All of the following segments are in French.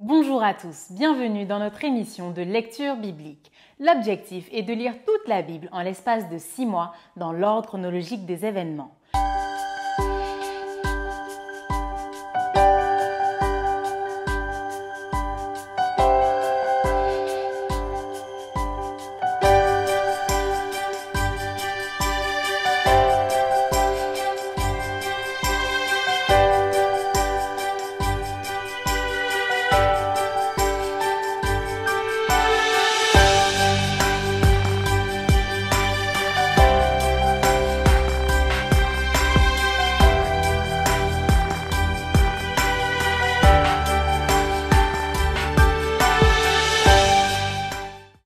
Bonjour à tous, bienvenue dans notre émission de lecture biblique. L'objectif est de lire toute la Bible en l'espace de 6 mois dans l'ordre chronologique des événements.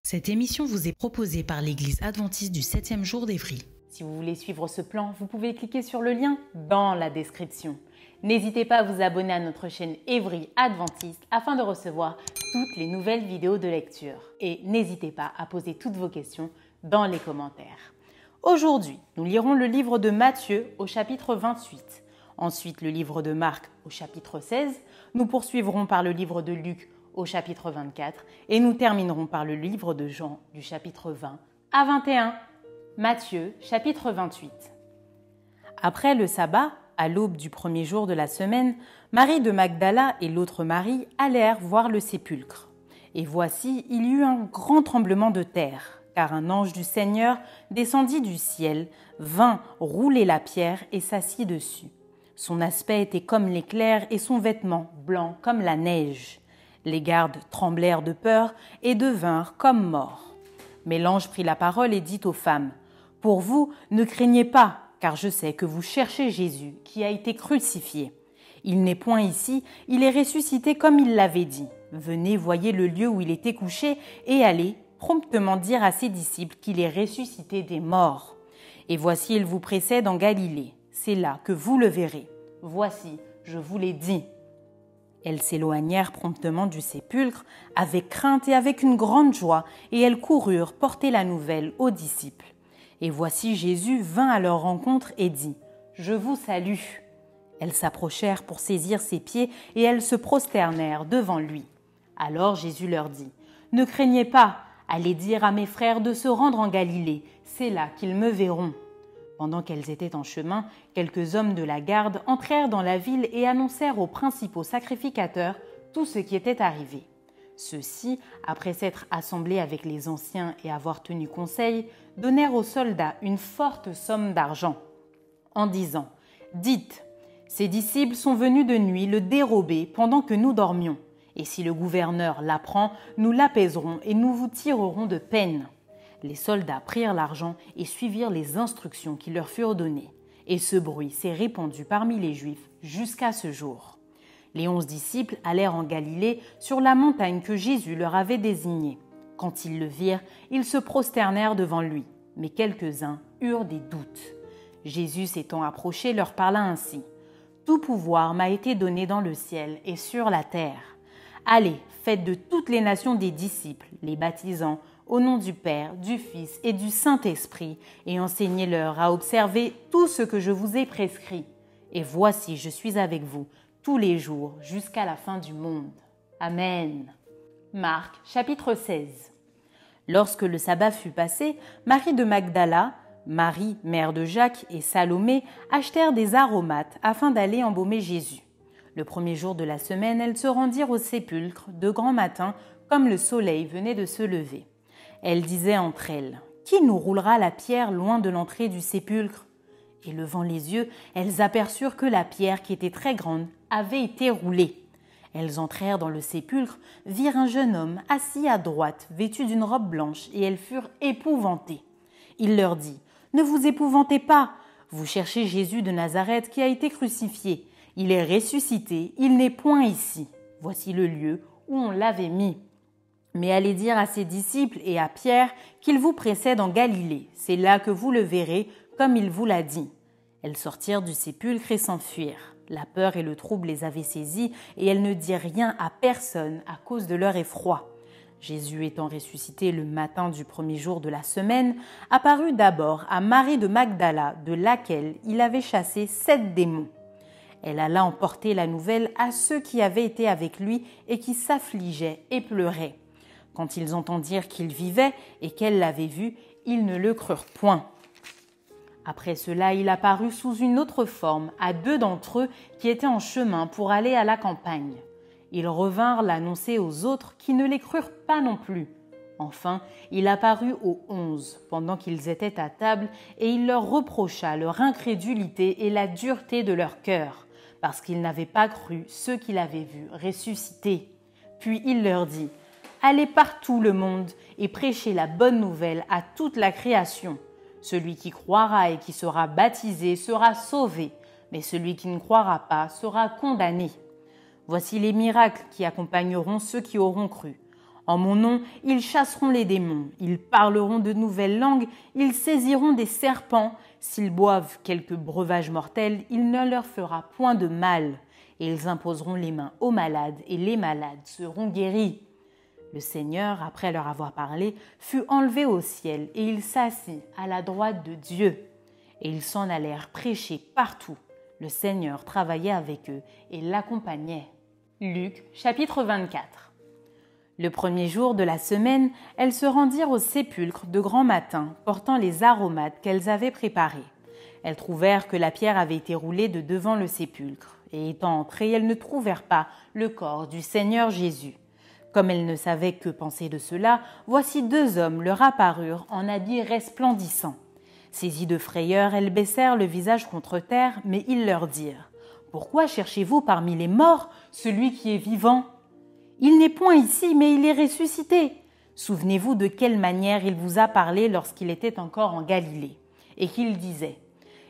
Cette émission vous est proposée par l'Église adventiste du 7e jour d'Évry. Si vous voulez suivre ce plan, vous pouvez cliquer sur le lien dans la description. N'hésitez pas à vous abonner à notre chaîne Évry Adventiste afin de recevoir toutes les nouvelles vidéos de lecture. Et n'hésitez pas à poser toutes vos questions dans les commentaires. Aujourd'hui, nous lirons le livre de Matthieu au chapitre 28. Ensuite, le livre de Marc au chapitre 16. Nous poursuivrons par le livre de Luc au chapitre 24 et nous terminerons par le livre de Jean du chapitre 20 à 21. Matthieu, chapitre 28. Après le sabbat, à l'aube du premier jour de la semaine, Marie de Magdala et l'autre Marie allèrent voir le sépulcre. Et voici, il y eut un grand tremblement de terre, car un ange du Seigneur descendit du ciel, vint rouler la pierre et s'assit dessus. Son aspect était comme l'éclair et son vêtement blanc comme la neige. Les gardes tremblèrent de peur et devinrent comme morts. Mais l'ange prit la parole et dit aux femmes : « Pour vous, ne craignez pas, car je sais que vous cherchez Jésus, qui a été crucifié. Il n'est point ici, il est ressuscité comme il l'avait dit. Venez, voyez le lieu où il était couché, et allez promptement dire à ses disciples qu'il est ressuscité des morts. Et voici, il vous précède en Galilée. C'est là que vous le verrez. Voici, je vous l'ai dit. » Elles s'éloignèrent promptement du sépulcre, avec crainte et avec une grande joie, et elles coururent porter la nouvelle aux disciples. Et voici Jésus vint à leur rencontre et dit : « Je vous salue. » Elles s'approchèrent pour saisir ses pieds, et elles se prosternèrent devant lui. Alors Jésus leur dit : « Ne craignez pas, allez dire à mes frères de se rendre en Galilée, c'est là qu'ils me verront. » Pendant qu'elles étaient en chemin, quelques hommes de la garde entrèrent dans la ville et annoncèrent aux principaux sacrificateurs tout ce qui était arrivé. Ceux-ci, après s'être assemblés avec les anciens et avoir tenu conseil, donnèrent aux soldats une forte somme d'argent, en disant : « Dites, ces disciples sont venus de nuit le dérober pendant que nous dormions. Et si le gouverneur l'apprend, nous l'apaiserons et nous vous tirerons de peine. » Les soldats prirent l'argent et suivirent les instructions qui leur furent données. Et ce bruit s'est répandu parmi les Juifs jusqu'à ce jour. Les 11 disciples allèrent en Galilée sur la montagne que Jésus leur avait désignée. Quand ils le virent, ils se prosternèrent devant lui, mais quelques-uns eurent des doutes. Jésus s'étant approché leur parla ainsi : « Tout pouvoir m'a été donné dans le ciel et sur la terre. Allez, faites de toutes les nations des disciples, les baptisant au nom du Père, du Fils et du Saint-Esprit, et enseignez-leur à observer tout ce que je vous ai prescrit. Et voici, je suis avec vous tous les jours jusqu'à la fin du monde. » Amen. Marc, chapitre 16. Lorsque le sabbat fut passé, Marie de Magdala, Marie, mère de Jacques, et Salomé achetèrent des aromates afin d'aller embaumer Jésus. Le premier jour de la semaine, elles se rendirent au sépulcre de grand matin, comme le soleil venait de se lever. Elles disaient entre elles : « Qui nous roulera la pierre loin de l'entrée du sépulcre ?» Et levant les yeux, elles aperçurent que la pierre, qui était très grande, avait été roulée. Elles entrèrent dans le sépulcre, virent un jeune homme assis à droite, vêtu d'une robe blanche, et elles furent épouvantées. Il leur dit : « Ne vous épouvantez pas, vous cherchez Jésus de Nazareth qui a été crucifié. Il est ressuscité, il n'est point ici. Voici le lieu où on l'avait mis. Mais allez dire à ses disciples et à Pierre qu'il vous précède en Galilée. C'est là que vous le verrez, comme il vous l'a dit. » Elles sortirent du sépulcre et s'enfuirent. La peur et le trouble les avaient saisies, et elles ne dirent rien à personne à cause de leur effroi. Jésus étant ressuscité le matin du premier jour de la semaine, apparut d'abord à Marie de Magdala, de laquelle il avait chassé 7 démons. Elle alla emporter la nouvelle à ceux qui avaient été avec lui et qui s'affligeaient et pleuraient. Quand ils entendirent qu'il vivait et qu'elle l'avait vu, ils ne le crurent point. Après cela, il apparut sous une autre forme à 2 d'entre eux qui étaient en chemin pour aller à la campagne. Ils revinrent l'annoncer aux autres qui ne les crurent pas non plus. Enfin, il apparut aux 11 pendant qu'ils étaient à table et il leur reprocha leur incrédulité et la dureté de leur cœur, parce qu'ils n'avaient pas cru ceux qu'il avait vus ressusciter. Puis il leur dit : « Allez partout le monde et prêchez la bonne nouvelle à toute la création. Celui qui croira et qui sera baptisé sera sauvé, mais celui qui ne croira pas sera condamné. Voici les miracles qui accompagneront ceux qui auront cru. En mon nom, ils chasseront les démons, ils parleront de nouvelles langues, ils saisiront des serpents. S'ils boivent quelque breuvage mortel, il ne leur fera point de mal. Et ils imposeront les mains aux malades, et les malades seront guéris. » Le Seigneur, après leur avoir parlé, fut enlevé au ciel, et il s'assit à la droite de Dieu. Et ils s'en allèrent prêcher partout. Le Seigneur travaillait avec eux et l'accompagnait. Luc, chapitre 24. Le premier jour de la semaine, elles se rendirent au sépulcre de grand matin, portant les aromates qu'elles avaient préparés. Elles trouvèrent que la pierre avait été roulée de devant le sépulcre, et étant entrées, elles ne trouvèrent pas le corps du Seigneur Jésus. Comme elles ne savaient que penser de cela, voici 2 hommes leur apparurent en habits resplendissants. Saisies de frayeur, elles baissèrent le visage contre terre, mais ils leur dirent : « Pourquoi cherchez-vous parmi les morts celui qui est vivant ? Il n'est point ici, mais il est ressuscité. Souvenez-vous de quelle manière il vous a parlé lorsqu'il était encore en Galilée, et qu'il disait :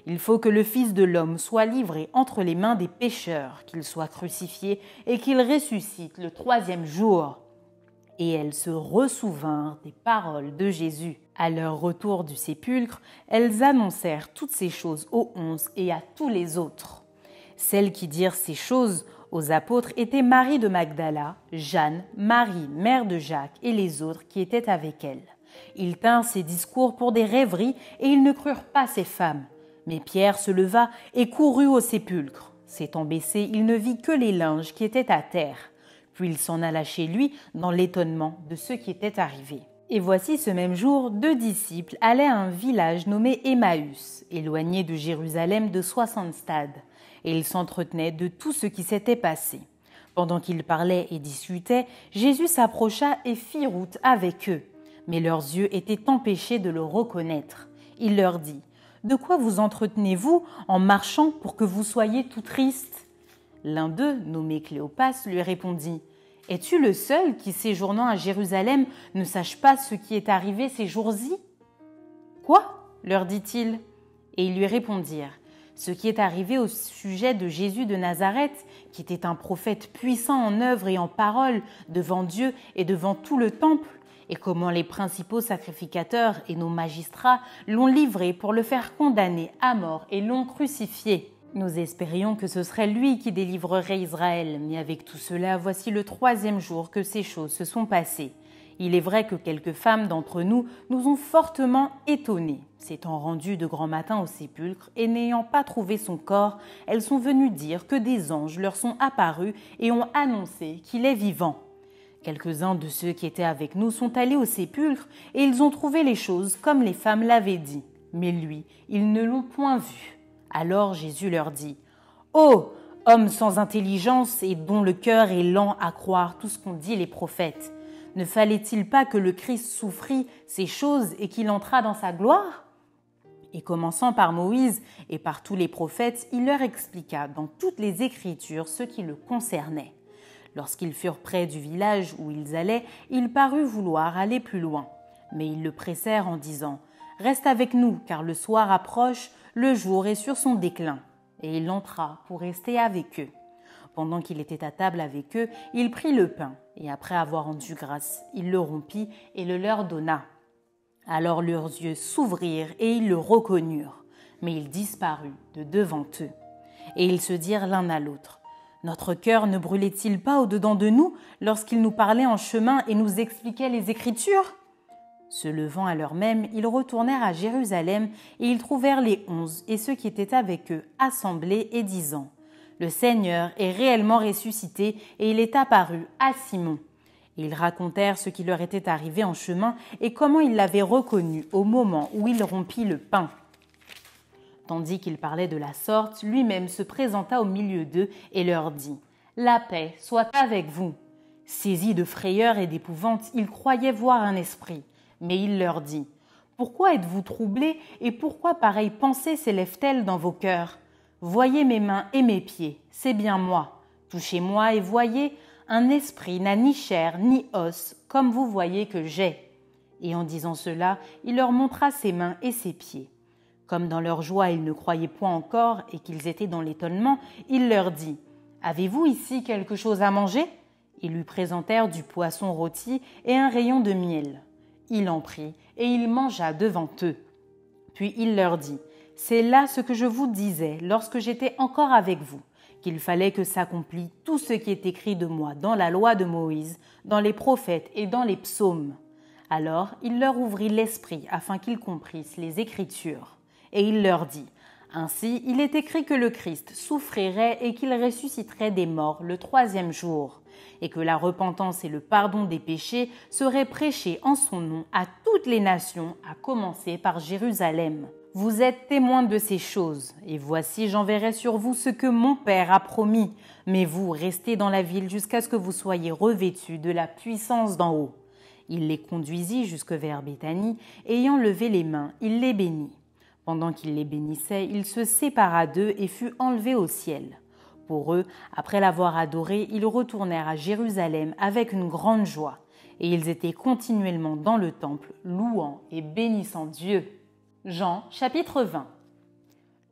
il faut que le Fils de l'homme soit livré entre les mains des pécheurs, qu'il soit crucifié et qu'il ressuscite le 3e jour. » Et elles se ressouvinrent des paroles de Jésus. À leur retour du sépulcre, elles annoncèrent toutes ces choses aux 11 et à tous les autres. Celles qui dirent ces choses aux apôtres étaient Marie de Magdala, Jeanne, Marie, mère de Jacques, et les autres qui étaient avec elle. Ils tinrent ces discours pour des rêveries, et ils ne crurent pas ces femmes. Mais Pierre se leva et courut au sépulcre. S'étant baissé, il ne vit que les linges qui étaient à terre. Puis il s'en alla chez lui dans l'étonnement de ce qui était arrivé. Et voici ce même jour, 2 disciples allaient à un village nommé Emmaüs, éloigné de Jérusalem de 60 stades. Et ils s'entretenaient de tout ce qui s'était passé. Pendant qu'ils parlaient et discutaient, Jésus s'approcha et fit route avec eux. Mais leurs yeux étaient empêchés de le reconnaître. Il leur dit : « De quoi vous entretenez-vous en marchant pour que vous soyez tout tristes ? » L'un d'eux, nommé Cléopas, lui répondit : « Es-tu le seul qui, séjournant à Jérusalem, ne sache pas ce qui est arrivé ces jours-ci ? » « Quoi ? leur dit-il. Et ils lui répondirent : « Ce qui est arrivé au sujet de Jésus de Nazareth, qui était un prophète puissant en œuvre et en parole devant Dieu et devant tout le temple, et comment les principaux sacrificateurs et nos magistrats l'ont livré pour le faire condamner à mort et l'ont crucifié. Nous espérions que ce serait lui qui délivrerait Israël, mais avec tout cela, voici le 3e jour que ces choses se sont passées. Il est vrai que quelques femmes d'entre nous nous ont fortement étonnés. S'étant rendues de grand matin au sépulcre et n'ayant pas trouvé son corps, elles sont venues dire que des anges leur sont apparus et ont annoncé qu'il est vivant. Quelques-uns de ceux qui étaient avec nous sont allés au sépulcre et ils ont trouvé les choses comme les femmes l'avaient dit. Mais lui, ils ne l'ont point vu. Alors Jésus leur dit : « Ô hommes sans intelligence et dont le cœur est lent à croire tout ce qu'ont dit les prophètes, ne fallait-il pas que le Christ souffrit ces choses et qu'il entrât dans sa gloire ? » Et commençant par Moïse et par tous les prophètes, il leur expliqua dans toutes les Écritures ce qui le concernait. Lorsqu'ils furent près du village où ils allaient, il parut vouloir aller plus loin. Mais ils le pressèrent en disant : « Reste avec nous, car le soir approche, le jour est sur son déclin. » Et il entra pour rester avec eux. Pendant qu'il était à table avec eux, il prit le pain, et après avoir rendu grâce, il le rompit et le leur donna. Alors leurs yeux s'ouvrirent et ils le reconnurent, mais il disparut de devant eux. Et ils se dirent l'un à l'autre : « Notre cœur ne brûlait-il pas au-dedans de nous lorsqu'il nous parlait en chemin et nous expliquait les Écritures ?» Se levant à l'heure même, ils retournèrent à Jérusalem et ils trouvèrent les 11 et ceux qui étaient avec eux assemblés et disant : « Le Seigneur est réellement ressuscité et il est apparu à Simon. Et ils racontèrent ce qui leur était arrivé en chemin et comment ils l'avaient reconnu au moment où il rompit le pain. Tandis qu'il parlait de la sorte, lui-même se présenta au milieu d'eux et leur dit « La paix soit avec vous !» Saisis de frayeur et d'épouvante, ils croyaient voir un esprit. Mais il leur dit « Pourquoi êtes-vous troublés et pourquoi pareille pensée s'élève-t-elle dans vos cœurs ? Voyez mes mains et mes pieds, c'est bien moi. Touchez-moi et voyez, un esprit n'a ni chair ni os, comme vous voyez que j'ai. » Et en disant cela, il leur montra ses mains et ses pieds. Comme dans leur joie ils ne croyaient point encore et qu'ils étaient dans l'étonnement, il leur dit « Avez-vous ici quelque chose à manger ?» Ils lui présentèrent du poisson rôti et un rayon de miel. Il en prit et il mangea devant eux. Puis il leur dit « C'est là ce que je vous disais lorsque j'étais encore avec vous, qu'il fallait que s'accomplît tout ce qui est écrit de moi dans la loi de Moïse, dans les prophètes et dans les psaumes. » Alors il leur ouvrit l'esprit afin qu'ils comprissent les Écritures. Et il leur dit « Ainsi, il est écrit que le Christ souffrirait et qu'il ressusciterait des morts le 3e jour, et que la repentance et le pardon des péchés seraient prêchés en son nom à toutes les nations, à commencer par Jérusalem. Vous êtes témoins de ces choses, et voici j'enverrai sur vous ce que mon Père a promis, mais vous restez dans la ville jusqu'à ce que vous soyez revêtus de la puissance d'en haut. » Il les conduisit jusque vers Béthanie, et ayant levé les mains, il les bénit. Pendant qu'il les bénissait, il se sépara d'eux et fut enlevé au ciel. Pour eux, après l'avoir adoré, ils retournèrent à Jérusalem avec une grande joie. Et ils étaient continuellement dans le temple, louant et bénissant Dieu. Jean, chapitre 20.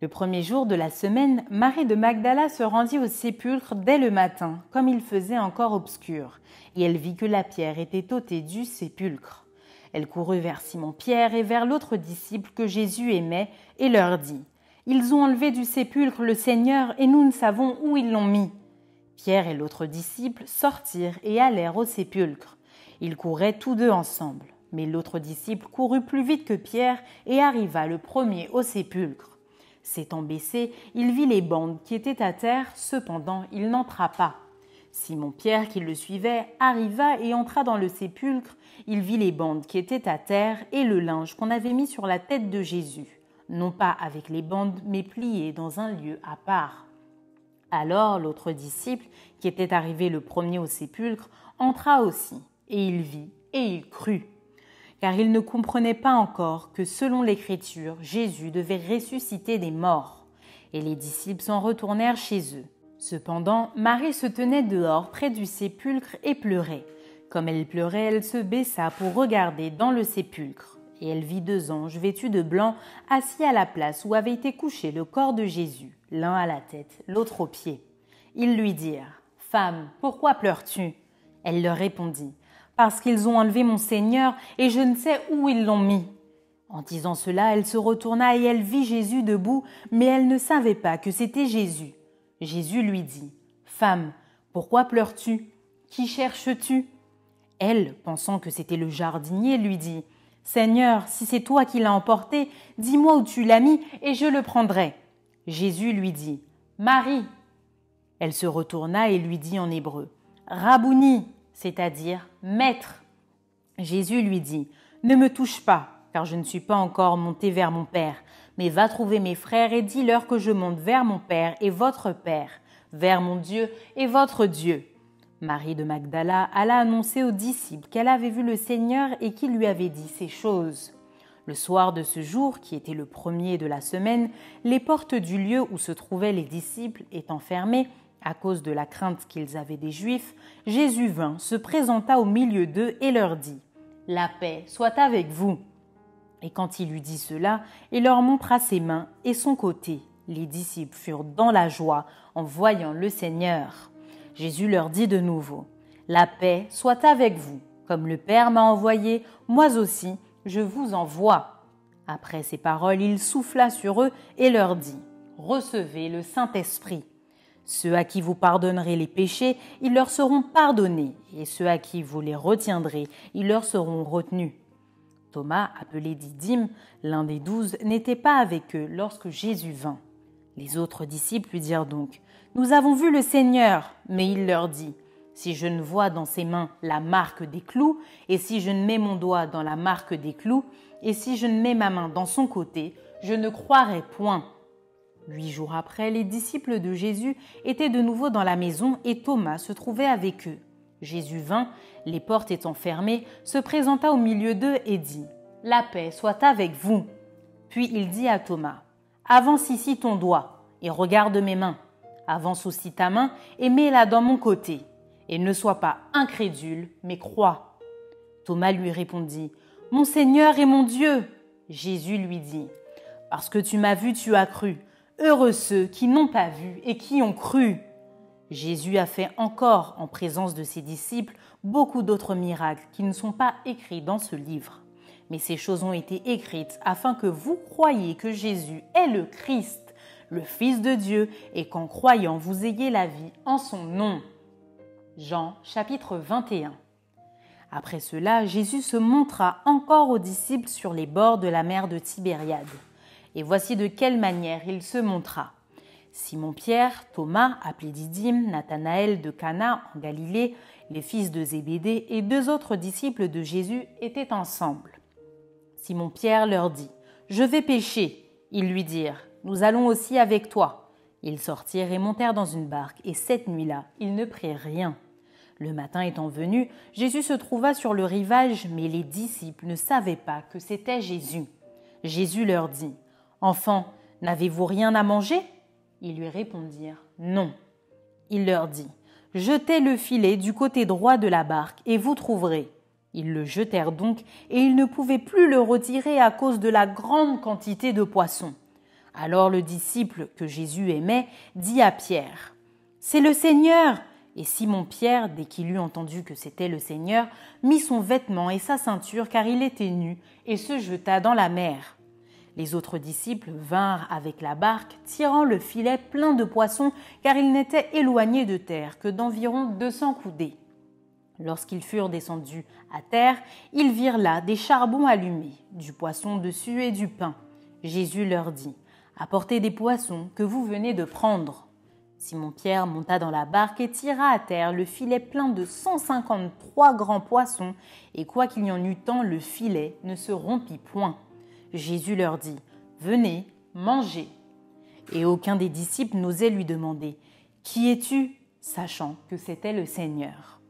Le premier jour de la semaine, Marie de Magdala se rendit au sépulcre dès le matin, comme il faisait encore obscur, et elle vit que la pierre était ôtée du sépulcre. Elle courut vers Simon-Pierre et vers l'autre disciple que Jésus aimait et leur dit « Ils ont enlevé du sépulcre le Seigneur et nous ne savons où ils l'ont mis. » Pierre et l'autre disciple sortirent et allèrent au sépulcre. Ils couraient tous deux ensemble. Mais l'autre disciple courut plus vite que Pierre et arriva le premier au sépulcre. S'étant baissé, il vit les bandes qui étaient à terre, cependant il n'entra pas. Simon-Pierre, qui le suivait, arriva et entra dans le sépulcre. Il vit les bandes qui étaient à terre et le linge qu'on avait mis sur la tête de Jésus, non pas avec les bandes, mais plié dans un lieu à part. Alors l'autre disciple, qui était arrivé le premier au sépulcre, entra aussi, et il vit et il crut. Car il ne comprenait pas encore que, selon l'Écriture, Jésus devait ressusciter des morts. Et les disciples s'en retournèrent chez eux. Cependant, Marie se tenait dehors près du sépulcre et pleurait. Comme elle pleurait, elle se baissa pour regarder dans le sépulcre. Et elle vit 2 anges vêtus de blanc, assis à la place où avait été couché le corps de Jésus, l'un à la tête, l'autre aux pieds. Ils lui dirent « Femme, pourquoi pleures-tu » Elle leur répondit « Parce qu'ils ont enlevé mon Seigneur et je ne sais où ils l'ont mis. » En disant cela, elle se retourna et elle vit Jésus debout, mais elle ne savait pas que c'était Jésus. Jésus lui dit « Femme, pourquoi pleures-tu ? Qui cherches-tu » Elle, pensant que c'était le jardinier, lui dit « Seigneur, si c'est toi qui l'as emporté, dis-moi où tu l'as mis et je le prendrai. » Jésus lui dit « Marie !» Elle se retourna et lui dit en hébreu « Rabouni !» c'est-à-dire « Maître !» Jésus lui dit « Ne me touche pas, car je ne suis pas encore monté vers mon Père, mais va trouver mes frères et dis-leur que je monte vers mon Père et votre Père, vers mon Dieu et votre Dieu. » Marie de Magdala alla annoncer aux disciples qu'elle avait vu le Seigneur et qu'il lui avait dit ces choses. Le soir de ce jour, qui était le premier de la semaine, les portes du lieu où se trouvaient les disciples étant fermées, à cause de la crainte qu'ils avaient des Juifs, Jésus vint, se présenta au milieu d'eux et leur dit « La paix soit avec vous !» Et quand il eut dit cela, il leur montra ses mains et son côté. Les disciples furent dans la joie en voyant le Seigneur. Jésus leur dit de nouveau « La paix soit avec vous. Comme le Père m'a envoyé, moi aussi, je vous envoie. » Après ces paroles, il souffla sur eux et leur dit « Recevez le Saint-Esprit. Ceux à qui vous pardonnerez les péchés, ils leur seront pardonnés, et ceux à qui vous les retiendrez, ils leur seront retenus. » Thomas, appelé Didyme, l'un des 12, n'était pas avec eux lorsque Jésus vint. Les autres disciples lui dirent donc « Nous avons vu le Seigneur. » Mais il leur dit, « Si je ne vois dans ses mains la marque des clous, et si je ne mets mon doigt dans la marque des clous, et si je ne mets ma main dans son côté, je ne croirai point. » 8 jours après, les disciples de Jésus étaient de nouveau dans la maison et Thomas se trouvait avec eux. Jésus vint, les portes étant fermées, se présenta au milieu d'eux et dit « La paix soit avec vous. » Puis il dit à Thomas « Avance ici ton doigt et regarde mes mains. Avance aussi ta main et mets-la dans mon côté. Et ne sois pas incrédule, mais crois. » Thomas lui répondit « Mon Seigneur et mon Dieu !» Jésus lui dit « Parce que tu m'as vu, tu as cru. Heureux ceux qui n'ont pas vu et qui ont cru. » Jésus a fait encore, en présence de ses disciples, beaucoup d'autres miracles qui ne sont pas écrits dans ce livre. Mais ces choses ont été écrites afin que vous croyiez que Jésus est le Christ, le Fils de Dieu, et qu'en croyant vous ayez la vie en son nom. Jean chapitre 21. Après cela, Jésus se montra encore aux disciples sur les bords de la mer de Tibériade. Et voici de quelle manière il se montra. Simon-Pierre, Thomas, appelé Didyme, Nathanaël de Cana en Galilée, les fils de Zébédée et 2 autres disciples de Jésus étaient ensemble. Simon-Pierre leur dit « Je vais pêcher. » Ils lui dirent « Nous allons aussi avec toi. » Ils sortirent et montèrent dans une barque, et cette nuit-là, ils ne prirent rien. Le matin étant venu, Jésus se trouva sur le rivage, mais les disciples ne savaient pas que c'était Jésus. Jésus leur dit « Enfants, n'avez-vous rien à manger ?» Ils lui répondirent « Non. » Il leur dit « Jetez le filet du côté droit de la barque et vous trouverez. » Ils le jetèrent donc et ils ne pouvaient plus le retirer à cause de la grande quantité de poissons. Alors le disciple que Jésus aimait dit à Pierre « C'est le Seigneur !» Et Simon-Pierre, dès qu'il eut entendu que c'était le Seigneur, mit son vêtement et sa ceinture car il était nu et se jeta dans la mer. Les autres disciples vinrent avec la barque, tirant le filet plein de poissons, car ils n'étaient éloignés de terre que d'environ 200 coudées. Lorsqu'ils furent descendus à terre, ils virent là des charbons allumés, du poisson dessus et du pain. Jésus leur dit « Apportez des poissons que vous venez de prendre. » Simon-Pierre monta dans la barque et tira à terre le filet plein de 153 grands poissons, et quoiqu'il y en eût tant, le filet ne se rompit point. Jésus leur dit « Venez, mangez. » Et aucun des disciples n'osait lui demander « Qui es-tu ?» sachant que c'était le Seigneur.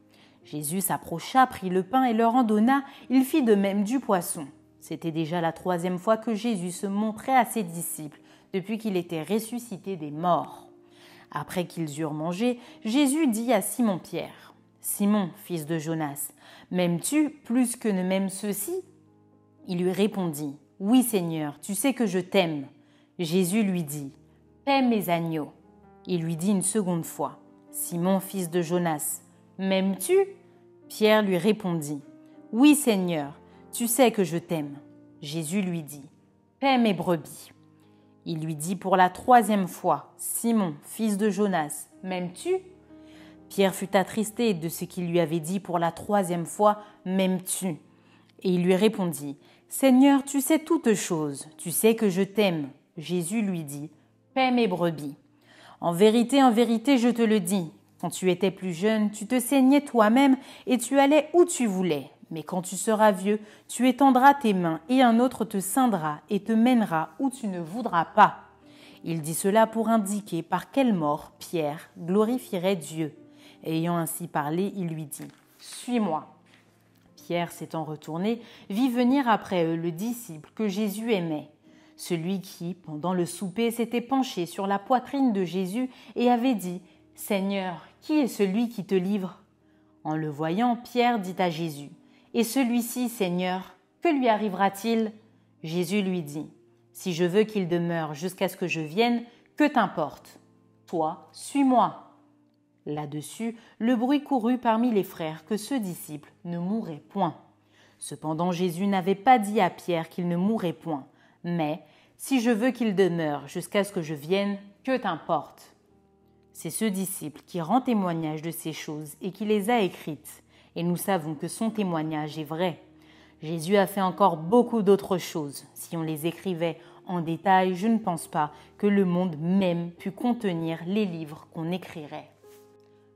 Jésus s'approcha, prit le pain et leur en donna, il fit de même du poisson. C'était déjà la 3e fois que Jésus se montrait à ses disciples depuis qu'il était ressuscité des morts. Après qu'ils eurent mangé, Jésus dit à Simon-Pierre « Simon, fils de Jonas, m'aimes-tu plus que ne m'aiment ceux-ci » Il lui répondit « Oui, Seigneur, tu sais que je t'aime. » Jésus lui dit « Paie mes agneaux. » Il lui dit une seconde fois « Simon, fils de Jonas, m'aimes-tu » Pierre lui répondit « Oui, Seigneur, tu sais que je t'aime. » Jésus lui dit « Paie mes brebis. » Il lui dit pour la 3e fois « Simon, fils de Jonas, m'aimes-tu » Pierre fut attristé de ce qu'il lui avait dit pour la 3e fois « M'aimes-tu » Et il lui répondit « Seigneur, tu sais toutes choses, tu sais que je t'aime. » Jésus lui dit « Paie mes brebis. En vérité, je te le dis, quand tu étais plus jeune, tu te ceignais toi-même et tu allais où tu voulais. Mais quand tu seras vieux, tu étendras tes mains et un autre te ceindra et te mènera où tu ne voudras pas. » Il dit cela pour indiquer par quelle mort Pierre glorifierait Dieu. Ayant ainsi parlé, il lui dit « Suis-moi. » Pierre, s'étant retourné, vit venir après eux le disciple que Jésus aimait. Celui qui, pendant le souper, s'était penché sur la poitrine de Jésus et avait dit « Seigneur, qui est celui qui te livre ?» En le voyant, Pierre dit à Jésus « Et celui-ci, Seigneur, que lui arrivera-t-il » Jésus lui dit « Si je veux qu'il demeure jusqu'à ce que je vienne, que t'importe ? Toi, suis-moi. » Là-dessus, le bruit courut parmi les frères que ce disciple ne mourrait point. Cependant, Jésus n'avait pas dit à Pierre qu'il ne mourrait point, mais « Si je veux qu'il demeure jusqu'à ce que je vienne, que t'importe ?» C'est ce disciple qui rend témoignage de ces choses et qui les a écrites, et nous savons que son témoignage est vrai. Jésus a fait encore beaucoup d'autres choses. Si on les écrivait en détail, je ne pense pas que le monde même pût contenir les livres qu'on écrirait.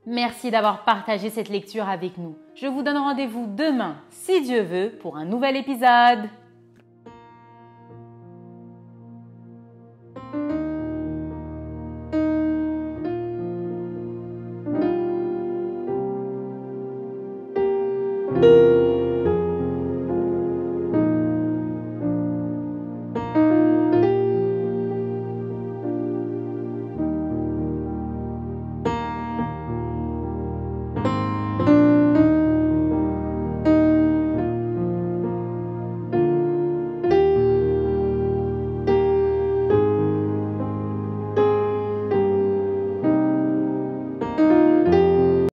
Merci d'avoir partagé cette lecture avec nous. Je vous donne rendez-vous demain, si Dieu veut, pour un nouvel épisode.